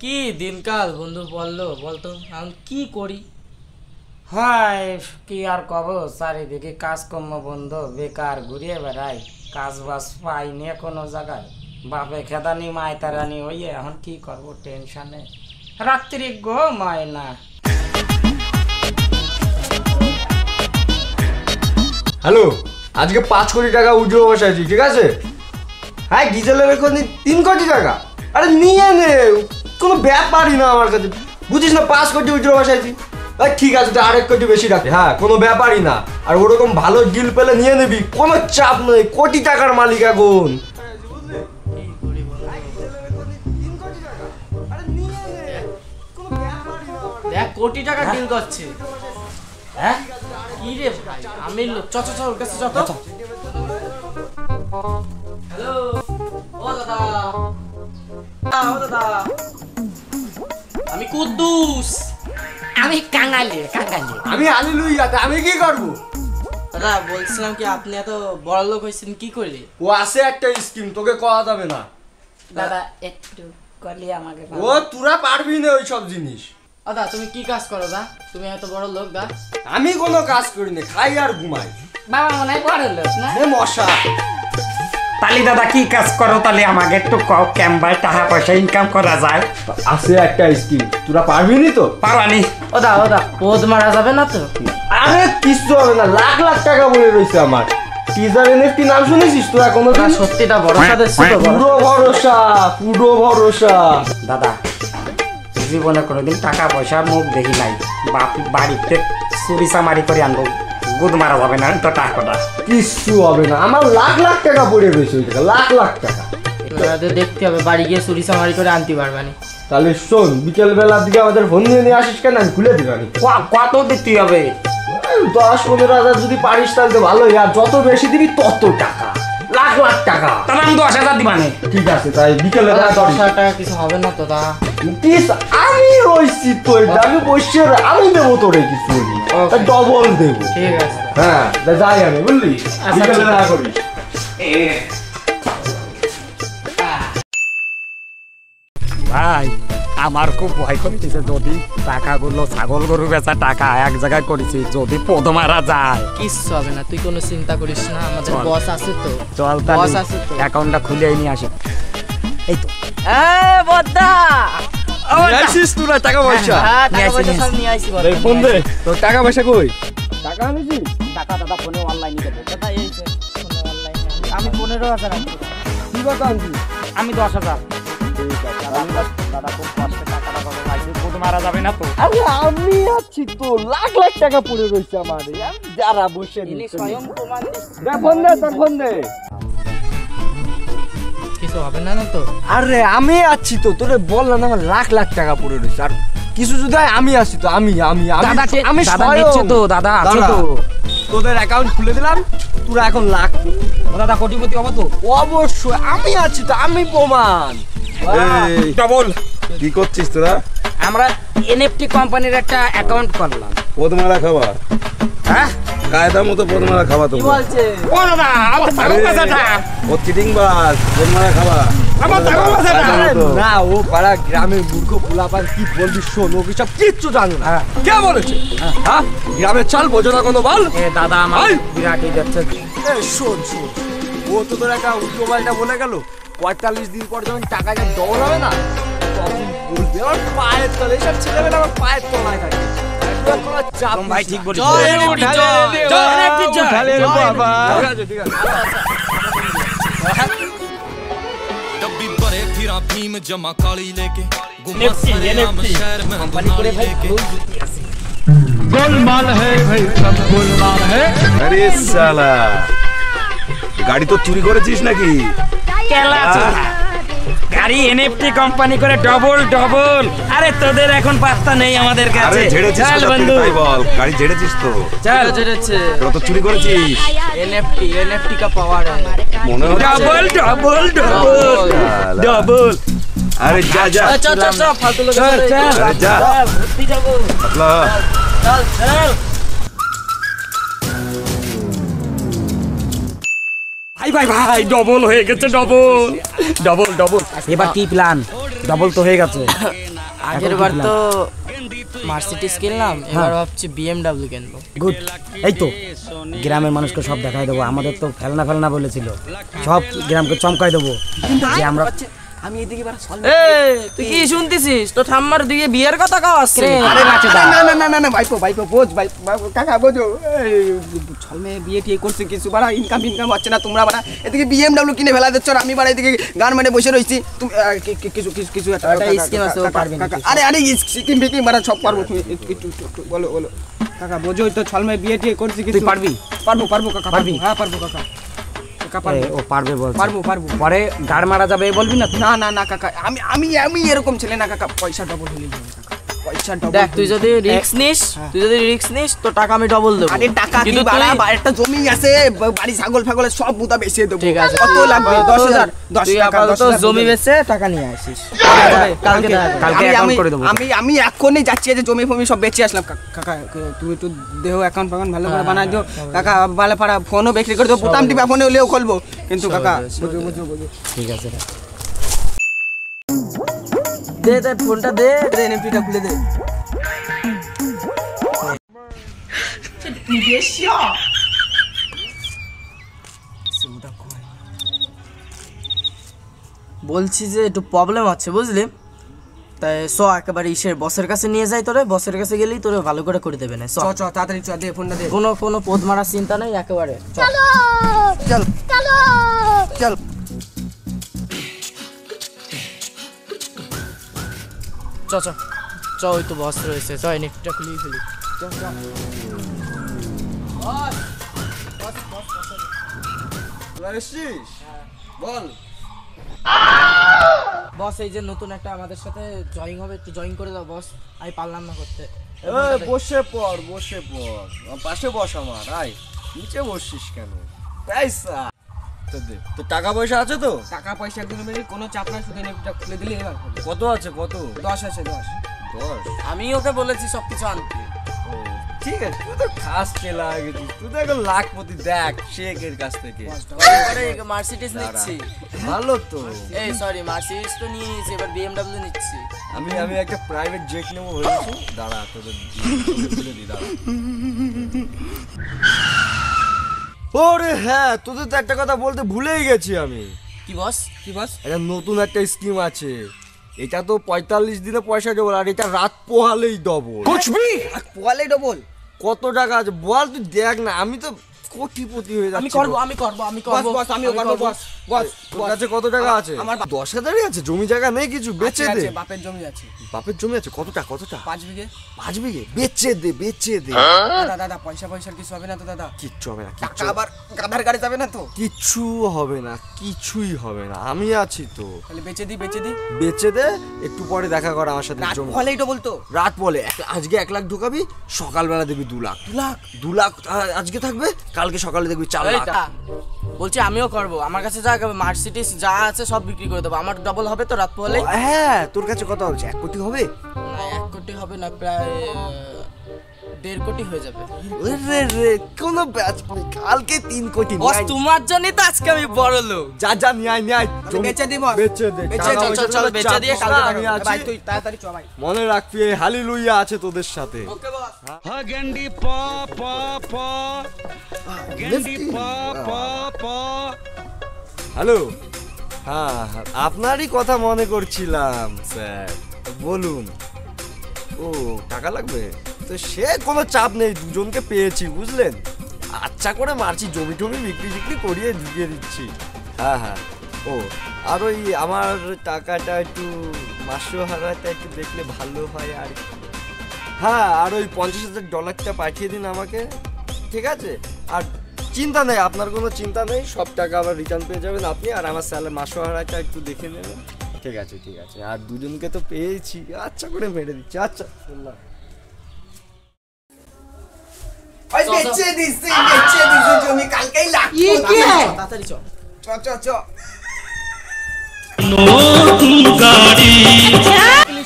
কি দিনকাল বন্ধু বললো বলতো এখন কি করি? হায় কি আর কব, চারিদিকে কাজকর্ম বন্ধ, বেকার ঘুরিয়ে বেড়াই, কাজ বাজ পাইনি কোনো জায়গায়। বাপে খেদানি মায় তারানি হইয়ে এখন কি করব, টেনশনে রাত্রি ঘুম হয় না। হ্যালো, আজকে 5 কোটি টাকা উজ্জ্ব বসাইছি, ঠিক আছে? হ্যাঁ, ডিজেলের এখন 3 কোটি টাকা। আরে নিয়ে নে, কোনো ব্যাপারই না আমার কাছে, বুঝিস না? 5 কোটি উজ্জ্ব বসাইছি। ঠিক আছে, তুই 1 কোটি বেশি রাখ। হ্যাঁ, কোনো ব্যাপারই না। আর ওরকম ভালো ডিল পেলে নিয়ে নিবি, কোনো চাপ নেই, কোটি টাকার মালিক এখন। দেখ কোটি টাকা ডিল করছে। হ্যাঁ কি রে ভাই, আমি চ চ চ ওর কাছে চ তো। হ্যালো ও দাদা, ও দাদা, আমি কুদ্দুস। আমি কাঙালি কাঙালি। আমি হালেলুয়া, আমি কি করবো? দাদা বলছিলাম কি, আপনি এত বড় লোক হয়েছেন কি করে? ও আছে একটা স্কিম, তোকে কওয়া যাবে না। দাদা একটু কলি আমাকে। ও তোরা পারবি না ওই সব জিনিস। দাদা তুমি কি কাজ করো দা? তুমি এত বড় লোক দা? আমি কোনো কাজ করি না, খাই আর ঘুমাই। বাবা মনে হয় বড় লোক না? মশা। তালি দাদা কি কাজ করো তাহলে আমাকে একটু কও, কেমন টাকা পয়সা ইনকাম করা যায়? আছে একটা স্কিম, তোরা পারবি নি তো? পারানি। ও দা পোদ মারা যাবে না তো? আরে কিছু হবে না, লাখ লাখ টাকা বলে রয়েছে আমার। টিজার এনএফটি নাম শুনেছিস তো? এখনো সত্যিটা ভরসা দিচ্ছি তো। পুরো ভরসা, পুরো ভরসা। দাদা জীবনে কোনোদিন টাকা পয়সা মুখ দেখি নাই, বাড়িতে চুরি চামারি করে আনবো, গুদ মারা যাবে না তো টাকাটা? কিচ্ছু হবে না, আমার লাখ লাখ টাকা পড়ে রয়েছে, ওই টাকা লাখ লাখ টাকা। দেখতে হবে, বাড়ি গিয়ে চুরি চামারি করে আনতে পারবানি। তাহলে শোন, বিকেল বেলার দিকে আমাদের ফোন নিয়ে আসিস, কেন আমি খুলে দিবানি। কত দিতে হবে? 10-15 হাজার যদি পারিস তাহলে ভালোই, আর যত বেশি দিবি তত টাকা, লাখ লাখ টাকা। তাহলে আমি 10,000 দিবানে। ঠিক আছে, তাই বিকেলে 10,000 টাকা কিছু হবে না তো দা? আমি রয়েছি তো, আমি বসে আমি দেবো তোরে কিছু, ডবল দেবো। ঠিক আছে, হ্যাঁ যাই আমি, বুঝলি? বিকেলে দেখা করিস। ভাই আমার খুব ভয় করতেছে, যদি টাকাগুলো ছাগল গরু বেচা টাকা এক জায়গায় করেছি, যদি পদ মারা যায়। কিচ্ছু হবে না, তুই কোনো চিন্তা করিস না, আমাদের বস আছে তো। চল বস আছে তো, অ্যাকাউন্টটা খুলে নিয়ে আসি। এই তো বদ্দা আসিস তোরা টাকা পয়সা? টাকা পয়সা সব নিয়ে আইছি। ফোন দে, তোর টাকা পয়সা কই? টাকা আনিছিস? টাকা দাদা ফোনে অনলাইনে দেবো। দাদা এই যে ফোনে অনলাইন আমি 15,000 আনছি। কি কথা আনছিস? আমি 10,000। দাদা খুব কষ্টে টাকাটা পাবো, পদ মারা যাবে না তো? আরে আমি আছি তো, লাখ লাখ টাকা পড়ে রয়েছে আমার, যারা বসে স্বয়ং প্রমাণ দিচ্ছে। ফোন দে, তোর ফোন দে। কিছু হবে না না তো? আরে আমি আছি তো, তোরে বললাম না, আমার লাখ লাখ টাকা পড়ে রয়েছে, আর কিছু যদি আমি আছি তো, আমি নিচ্ছে তো, দাদা আছে তো। তোদের অ্যাকাউন্ট খুলে দিলাম, তোরা এখন লাখ। দাদা কোটিপতি হবো তো? অবশ্যই আমি আছি তো, আমি প্রমাণ। ডবল। কি করছিস তোরা? আমরা এনএফটি কোম্পানির একটা অ্যাকাউন্ট করলাম। পদমারা খাওয়া, হ্যাঁ কায়দা মতো পদমারা খাওয়া তো। কি বলছে? ও দাদা আমার ছাগল বেচাটা। ও চিটিং বাস, পদমারা খাওয়া। আমার ছাগল বেচাটা। না, ও পাড়া গ্রামের মূর্খ পোলাপান, কি বলবি শোন, ও সব কিচ্ছু জানে না। কে বলেছে? হ্যাঁ, গ্রামের চাল বোঝো না কোনো বল? এ দাদা আমার বিরাটই যাচ্ছে। শোন, ও তো তোর একটা উল্টোপাল্টা বলে গেল। 45 দিন পর যখন টাকাটা ডবল হবে না, তখন বলবে আমার পায়ের তলায়, এইসব ছেলেমেয়েরা আমার পায়ের তলায় থাকে। ভাই ঠিক বলিস। डब्बी भरे फिरा भीम जमा काली लेके गुम्मा सरेआम शहर में दुनाली लेके गोलमाल है भाई, सब गोलमाल है। আরে শালা, গাড়ি তো চুরি করেছিস নাকি? গাড়ি এনএফটি কোম্পানি করে ডবল ডবল। আরে তোদের এখন পাত্তা নেই আমাদের আরে কাছে। ঝেড়েছিস চল কোথা থেকে বন্ধু, তাই বল, গাড়ি ঝেড়েছিস তো? চল। ছেড়েছে তোরা তো চুরি করেছিস एनएफटी का पावर है। মনে হচ্ছে। Double double double double. আরে যা যা, चल चल चल फालतू लोग চল চল আরে যা ঘুরতে যাবো। পাতলা। चल चल ভাই ভাই ভাই, ডবল হয়ে গেছে, ডবল ডবল ডবল। এবার কি প্ল্যান? ডবল তো হয়ে গেছে। আগের বার তো মার্সিডিজ কিনলাম, এবার ভাবছি BMW কিনবো। গুড। এই তো গ্রামের মানুষকে সব দেখাই দেবো, আমাদের তো ফেলনা ফেলনা বলেছিল, সব গ্রামকে চমকাই দেবো যে আমরা। আমি এদিকে বাড়া সল তুই কি শুনতেছিস? তো ঠাম্মার দিকে বিয়ের কথা কাও আসছে। আরে বাচ্চা না না না না না ভাইপো ভাইপো বোঝ ভাই কাকা বোঝো ছলমে বিয়ে ঠিক করছে কিছু বাড়া ইনকাম হচ্ছে না তোমরা বাড়া এদিকে BMW কিনে ফেলা দিচ্ছ আর আমি বাড়া এদিকে গান মেরে বসে রইছি তুমি কিছু কিছু কিছু একটা স্কিম আছে, ও পারবে না। আরে আরে স্কিম বিকিম বাড়া সব পারবো তুমি একটু বলো বলো কাকা বোঝো তো ছলমে বিয়ে ঠিক করছে কিছু তুই পারবি? পারবো পারবো কাকা পারবি? হ্যাঁ পারবো কাকা ও পারবে বল, পারবো পারবো পরে গাড় মারা যাবে এই বলবি না তুই? না না না কাকা আমি আমি আমি এরকম ছেলে না কাকা পয়সা ডবল হলে কাকা পয়সা ডবল দেখ তুই যদি রিস্ক নিস তো টাকা আমি ডবল দেবো। আরে টাকা কি কিন্তু বাড়া তুই- একটা জমি আছে বাড়ি ছাগল ফাগল সব বুতা বেচিয়ে দেবো ঠিক আছে, কত লাগবে 10,000 10 তুই টাকা আপাতত 10,000 জমি বেচে টাকা নিয়ে আসিস। কালকে দেখা হবে। কালকে অ্যাকাউন্ট করে দেবো। আমি এখনই যাচ্ছি যে জমি ফমি সব বেচে আসলাম কাকা তুমি একটু দেহ অ্যাকাউন্ট ফ্যাকাউন্ট ভালো করে বানাই দিও কাকা বালে পাড়া ফোনও বিক্রি করে দেবো বুতাম টিপা ফোনে হলেও খুলবো কিন্তু কাকা বুঝো বুঝো বুঝো ঠিক আছে রে। দে ফোনটা দে। এনএফটিটা খুলে দে বলছি যে একটু প্রবলেম আছে বুঝলি, তাই একেবারে বসের কাছে নিয়ে যাই, তোরে বসের কাছে গেলেই তোরে ভালো করে করে দেবে না। চ তাড়াতাড়ি চ দে ফোনটা দে কোনো পোদ মারার চিন্তা নেই, একেবারে চল চল চ ওই তো বস রয়েছে, চ নেটটা খুলিয়ে ফেলি। বল বস এই যে নতুন একটা আমাদের সাথে জয়েন হবে, একটু জয়েন করে দাও বস, আমি পারলাম না করতে। বসে পড় পাশে বস আমার আয় নিচে বসছিস কেন পয়সা তো টাকা পয়সা আছে তো টাকা পয়সা একদম কোনো চাপ নাই শুধু নেটটা খুলে দিলে এবার কত আছে কত 10 আছে 10 আমি ওকে বলেছি সবকিছু আনতে। ঠিক আছে তুই তো খাস চেলা গেছিস তুই তো এখন লাখপতি দেখ শেখের কাছ থেকে মার্সিডিজ নিচ্ছি। ভালো তো এই সরি মার্সিডিজ তো নিয়ে নিয়েছি, এবার BMW নিচ্ছি। আমি একটা প্রাইভেট জেট নেবো ভেবেছি দাঁড়া তোদের খুলে দি দাঁড়া ওরে হ্যাঁ তোদের তো একটা কথা বলতে ভুলেই গেছি আমি কি বস? এটা নতুন একটা স্কিম আছে, এটা তো 45 দিনে পয়সা ডবল আর এটা রাত পোহালেই ডবল। পোহালেই ডবল কত টাকা আছে বল তুই দেখ না, আমি তো কোটিপতি হয়ে যাচ্ছি। আমি করব বস তোর কাছে কত টাকা আছে? আমার 10,000 আছে, জমি জায়গা নেই কিছু, বেচে দে। বাপের জমি আছে, বাপের জমি আছে কতটা 5 বিঘে। 5 বিঘে বেচে দে। দাদা পয়সার কিছু হবে না তো দাদা? কিচ্ছু হবে না, টাকা আবার গাধার গাড়ি যাবে না তো? কিচ্ছু হবে না, কিছুই হবে না, আমি আছি তো। তাহলে বেচে দি বেচে দে, একটু পরে দেখা কর আমার সাথে। জমি হলেই তো বলতো রাত বলে আজকে 1 লাখ ঢুকাবি, সকালবেলা দেখবি 2 লাখ। 2 লাখ আজকে থাকবে, কালকে সকালে দেখবি 4 লাখ। বলছি আমিও করব, আমার কাছে যা মার্সিডিজ যা আছে সব বিক্রি করে দেবো, আমার ডাবল হবে তো রাত পোহালে। হ্যাঁ তোর কাছে কত হচ্ছে? 1 কোটি হবে? না 1 কোটি হবে না, প্রায় 1.5 কোটি হয়ে যাবে। রে কোন ব্যাচ কালকে 3 কোটি বস তোমার জন্যই তো আজকে আমি বড় লোক। যা নিয়ে আয় বেচে দি বস, বেচে দে। চল বেচে দিয়ে কালকে আমি আছি। ভাই তুই তাড়াতাড়ি চ ভাই। মনে রাখবি এই হালেলুয়া আছে তোদের সাথে। ওকে বস। गंडी पा पा पा गंडी पा पा पा হ্যালো হ্যাঁ আপনারই কথা মনে করছিলাম স্যার, বলুন। ও টাকা লাগবে তো সে কোনো চাপ নেই, দুজনকে পেয়েছি বুঝলেন, আচ্ছা করে মারছি, জমি টমি বিক্রি করিয়ে ঢুকিয়ে দিচ্ছি। হ্যাঁ ও আর ওই আমার টাকাটা একটু মাসোহারাটা একটু দেখলে ভালো হয় আর কি। হ্যাঁ আর ওই $50,000 পাঠিয়ে দিন আমাকে, ঠিক আছে? আর চিন্তা নেই, আপনার কোনো চিন্তা নেই, সব টাকা আবার রিটার্ন পেয়ে যাবেন আপনি, আর আমার স্যালারি মাসোহারাটা একটু দেখে নেবেন। ঠিক আছে আর দুজনকে তো পেয়েছি, আচ্ছা করে মেরে দিচ্ছি। আচ্ছা শুনলাম বেচে দিছি জমি কালকেই লাগবে। তাড়াতাড়ি চ। চ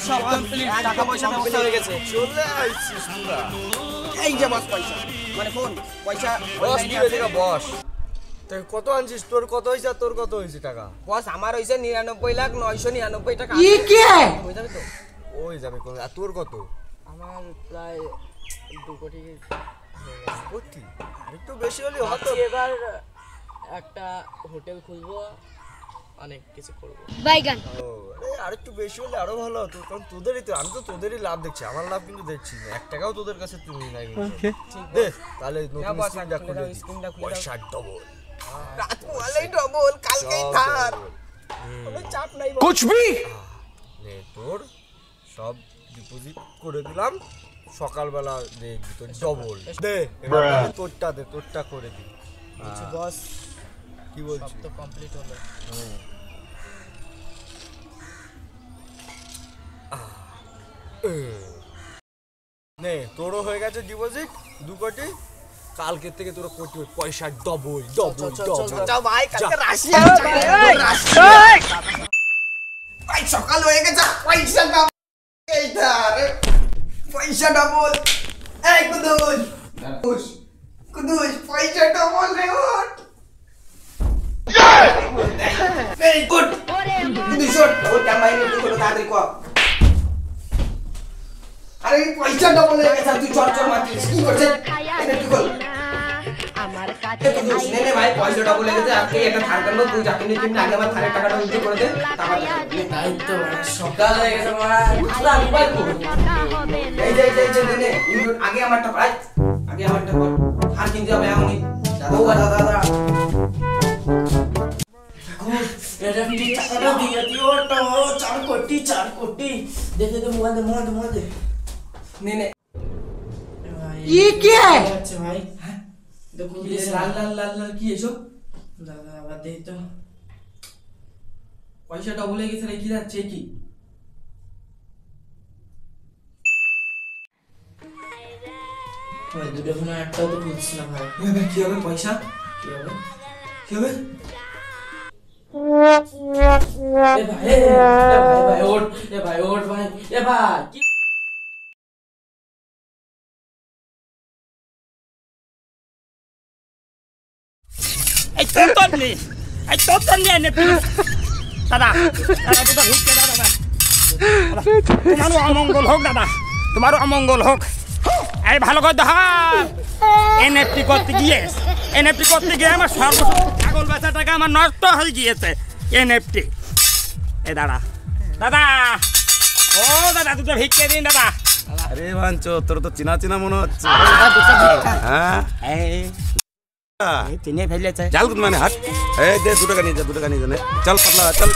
সব কমপ্লিট, টাকা পয়সা ব্যবস্থা হয়ে গেছে। চলে আইছিস তোরা। এই যে বস পয়সা, মানে ফোন পয়সা। বস তুই এদিকে বস। তুই কত আনছিস? তোর কত হয়েছে আর তোর কত হয়েছে টাকা? বস আমার হইছে 99,999,000 টাকা। ই কে হয়ে যাবে তো? ওই হয়ে যাবে। আর তোর কত? আমার প্রায় 2 কোটি কোটি? একটু বেশি হলে হতো। ভাবছি এবার একটা হোটেল খুলবো, অনেক কিছু করবো। বাইগান ও আর একটু বেশি হলে আরো ভালো হতো, কারণ তোদেরই তো, আমি তো তোদেরই লাভ দেখছি, আমার লাভ কিন্তু দেখছি না। 1 টাকাও তোদের কাছে তুমি নাই। দে তাহলে নতুন স্কিমটা খুলে দিই, পয়সা ডবল, রাত বলেই ডবল, কালকেই থার, কোনো চাপ নাই। कुछ भी নে তোর সব ডিপোজিট করে দিলাম, সকালবেলা দেখবি তোর ডবল। দে এবার তাহলে তোরটা দে, তোরটা করে দিই। কিছু বস, কি সব বলছিস? তো কমপ্লিট হলো। নে তোরও হয়ে গেছে ডিপোজিট 2 কোটি, কালকে থেকে তোর কোটি পয়সা ডবল ডবল ডবল। যাও ভাই, কালকে রাশিয়া ভাই, সকাল হয়ে গেছে, পয়সা ডবল, এইটা রে পয়সা ডবল। এই কুদুস কুদুস, পয়সা ডবল রে, ওঠ এই গুড কুদুস, ওঠ জামাই নে তুই কোনো তাড়াতাড়ি কর। আরে পয়সা ডবল হয়ে গেছে, তুই চল চল মারছিস, কি করছিস? এটা কি কর? আমার কাছে নে নে ভাই, পয়সা ডবল হয়ে গেছে, আপনি একটা থার করবো, তুই যাকে নিয়ে কিনে আগে আমার থারের টাকাটা উঠে করে দে, তারপর তাই তো সকাল হয়ে গেছে, পুরো আমি পারবো। এই যে নে নে, আগে আমারটা কর, আগে আমারটা কর, আর কিনতে হবে এমনই। দাদা দাদা এটা কি টাকাটা দিয়ে দিও, ওটা 4 কোটি 4 কোটি। দেখে দে মোবাইল দে, মোবাইল দে। নে নে। ये क्या है? अच्छा भाई, देखो ये লাল লাল লাল লাল কি এসব? দাদা আবার দেই তো। পয়সা ডবল হয়ে গেছে রে, কি যাচ্ছে কি? ভাই দুটো ফোন একটাও তো খুলছি না ভাই। কি হবে পয়সা? কি হবে? কি হবে? এ ভাই, ভাই ওঠ, এ ভাই ওঠ ভাই, এ ভাই কি এই তোর নি NFT দাদা, দাদা দুটো ভিক্ষে দাও দাদা, তোমারও অমঙ্গল হোক দাদা, তোমারও অমঙ্গল হোক। এই ভালো করে দেখা, NFT করতে গিয়ে আমার সর্বস্ব ছাগল বেচা টাকা আমার নষ্ট হয়ে গিয়েছে। NFT এ দাদা, দাদা ও দাদা দুটো ভিক্ষে দিন দাদা। আরে ভাঞ্চো, তোর তো চিনা চিনা মনে হচ্ছে। হ্যাঁ এই চিনে ফেলেছে। চাল মানে হাট, এই দে 2 টাকা নিয়ে যা, 2 টাকা নিয়ে যা, নে। চল পাতলা চল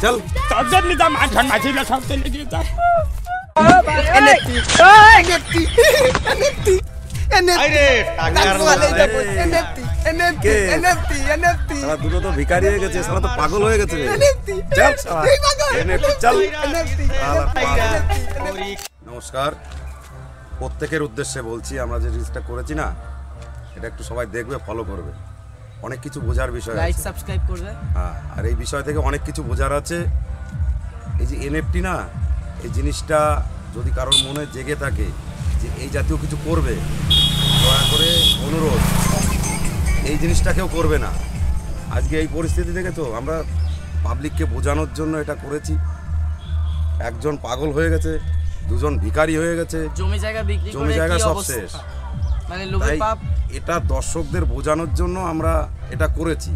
চল। তোদের নিতে মাঝন মাঝিল সব চলে গিয়েছে। সারা দুটো তো ভিখারি হয়ে গেছে, সারা তো পাগল হয়ে গেছে রে। চল সারা, NFT চল। নমস্কার, প্রত্যেকের উদ্দেশ্যে বলছি, আমরা যে জিনিসটা করেছি না, এটা একটু সবাই দেখবে, ফলো করবে। অনেক কিছু বোঝার বিষয় লাইক আছে। সাবস্ক্রাইব করবে। হ্যাঁ, আর এই বিষয় থেকে অনেক কিছু বোঝার আছে। এই যে NFT না, এই জিনিসটা যদি কারোর মনে জেগে থাকে যে এই জাতীয় কিছু করবে, দয়া করে অনুরোধ, এই জিনিসটা কেউ করবে না। আজকে এই পরিস্থিতি থেকে তো আমরা পাবলিককে বোঝানোর জন্য এটা করেছি। একজন পাগল হয়ে গেছে, 2জন ভিখারি হয়ে গেছে, জমি জায়গা বিক্রি জমি করে জায়গা কি সব অবস্থা? শেষ। মানে লোভের তাই পাপ। এটা দর্শকদের বোঝানোর জন্য আমরা এটা করেছি।